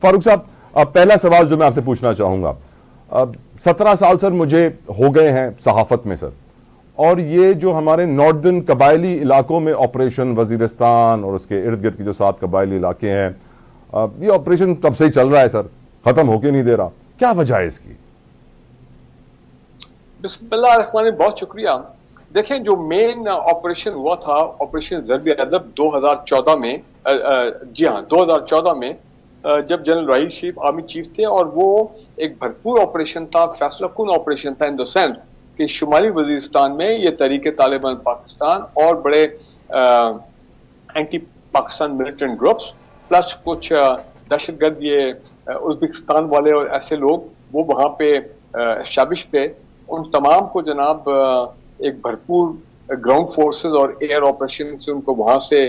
फारूक साहब, पहला सवाल जो मैं आपसे पूछना चाहूंगा, 17 साल सर मुझे हो गए हैं सहाफत में सर, और ये जो हमारे नॉर्दर्न कबायली इलाकों में ऑपरेशन वजीरिस्तान और उसके इर्द गिर्द के जो 7 कबायली इलाके हैं, ये ऑपरेशन तब से ही चल रहा है सर, खत्म होके नहीं दे रहा, क्या वजह है इसकी? बिस्मिल्लाह रहमान, बहुत शुक्रिया। देखें, जो मेन ऑपरेशन हुआ था, ऑपरेशन ज़र्ब अदब 2014 में, जी हाँ 2014 में, जब जनरल राहील शरीफ आर्मी चीफ थे, और वो एक भरपूर ऑपरेशन था, फैसलाकुन ऑपरेशन था इन द सेंस कि शुमाली वजीरिस्तान में ये तहरीक तालिबान पाकिस्तान और बड़े anti Pakistan militant groups plus कुछ दहशतगर्द ये उज़्बेकिस्तान वाले और ऐसे लोग वो वहाँ पे एस्टैब्लिश थे, उन तमाम को जनाब एक भरपूर ग्राउंड फोर्सेस और एयर ऑपरेशन से उनको वहां से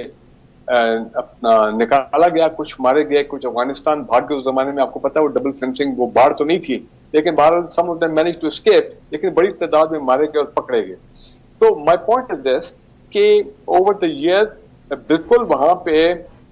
अपना निकाला गया। कुछ मारे गए, कुछ अफगानिस्तान भाग गए। उस जमाने में आपको पता है वो डबल फेंसिंग, वो बाढ़ तो नहीं थी, लेकिन बहरहाल some of them manage to escape, लेकिन बड़ी तादाद में मारे गए और पकड़े गए। तो माय पॉइंट इज दिस कि ओवर द ईयर बिल्कुल वहां पे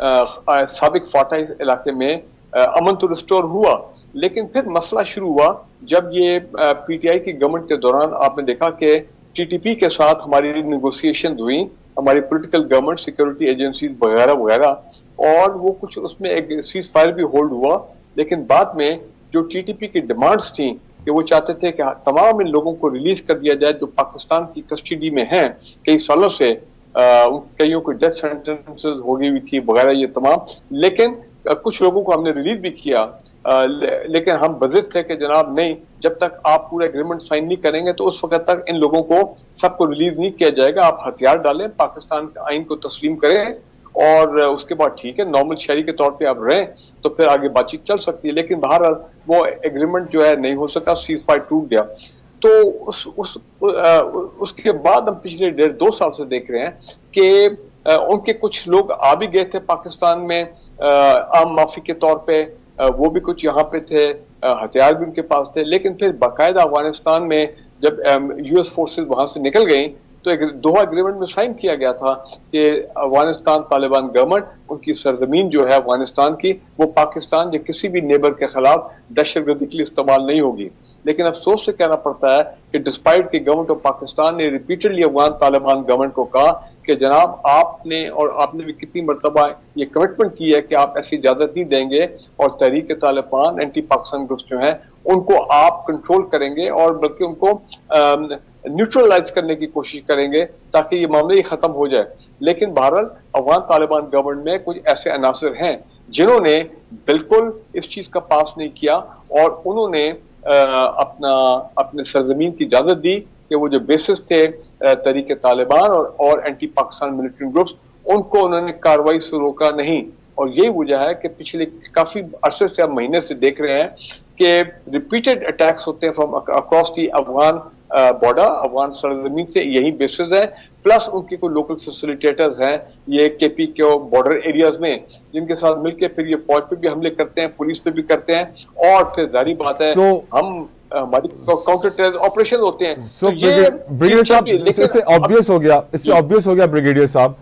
साबिक फाटा इलाके में अमन तो रिस्टोर हुआ, लेकिन फिर मसला शुरू हुआ जब ये पीटीआई की गवर्नमेंट के दौरान आपने देखा कि टीटीपी के साथ हमारी नेगोशिएशन हुई, हमारी पॉलिटिकल गवर्नमेंट सिक्योरिटी एजेंसीज वगैरह वगैरह, और वो कुछ उसमें एक सीज फायर भी होल्ड हुआ। लेकिन बाद में जो टीटीपी की डिमांड्स थी कि वो चाहते थे कि तमाम इन लोगों को रिलीज कर दिया जाए जो पाकिस्तान की कस्टडी में हैं कई सालों से, कईयों को डेथ सेंटेंसेस हो गई हुई थी वगैरह ये तमाम, लेकिन कुछ लोगों को हमने रिलीज भी किया, लेकिन हम बजिद थे कि जनाब नहीं, जब तक आप पूरा एग्रीमेंट साइन नहीं करेंगे तो उस वक्त तक इन लोगों को सबको रिलीज नहीं किया जाएगा। आप हथियार डालें, पाकिस्तान के आइन को तस्लीम करें, और उसके बाद ठीक है नॉर्मल शहरी के तौर पे आप रहें, तो फिर आगे बातचीत चल सकती है। लेकिन बहरहाल वो एग्रीमेंट जो है नहीं हो सका, सीज फायर टूट गया। तो उसके बाद हम पिछले 1.5-2 साल से देख रहे हैं कि उनके कुछ लोग आ भी गए थे पाकिस्तान में आम माफी के तौर पे, वो भी कुछ यहाँ पे थे, हथियार भी उनके पास थे, लेकिन फिर बाकायदा अफगानिस्तान में जब यूएस फोर्सेस वहां से निकल गई तो एक दोहा एग्रीमेंट में साइन किया गया था कि अफगानिस्तान तालिबान गवर्नमेंट उनकी सरजमीन जो है अफगानिस्तान की, वो पाकिस्तान या किसी भी नेबर के खिलाफ दहशतगर्दी के लिए इस्तेमाल नहीं होगी। लेकिन अफसोस से कहना पड़ता है कि डिस्पाइट की गवर्नमेंट ऑफ पाकिस्तान ने रिपीटेडली अफगान तालिबान गवर्नमेंट को कहा कि जनाब आपने भी कितनी मरतबा ये कमिटमेंट की है कि आप ऐसी इजाजत नहीं देंगे, और तहरीक तालिबान एंटी पाकिस्तान ग्रुप्स जो हैं उनको आप कंट्रोल करेंगे और बल्कि उनको न्यूट्रलाइज करने की कोशिश करेंगे ताकि ये मामले ही खत्म हो जाए। लेकिन बहरहाल अफगान तालिबान गवर्नमेंट में कुछ ऐसे अनासर हैं जिन्होंने बिल्कुल इस चीज का पास नहीं किया, और उन्होंने अपने सरजमीन की इजाजत दी कि वो जो बेसिस थे तहरीक तालिबान और एंटी पाकिस्तान मिलिट्री ग्रुप्स, उनको उन्होंने कार्रवाई से रोका नहीं। और यही वजह है कि पिछले काफी अरसे से हम महीने से देख रहे हैं कि रिपीटेड अटैक्स होते हैं from across the Afghan border, Afghan सरजमीन से, यही बेसिस है, प्लस उनके कोई लोकल फैसिलिटेटर्स हैं ये केपी के बॉर्डर एरियाज में, जिनके साथ मिलकर फिर ये फौज पे भी हमले करते हैं, पुलिस पे भी करते हैं, और फिर जारी बात है हम हमारी काउंटर टेरर ऑपरेशन होते हैं। ब्रिगेडियर साहब, इससे ऑब्वियस हो गया ब्रिगेडियर साहब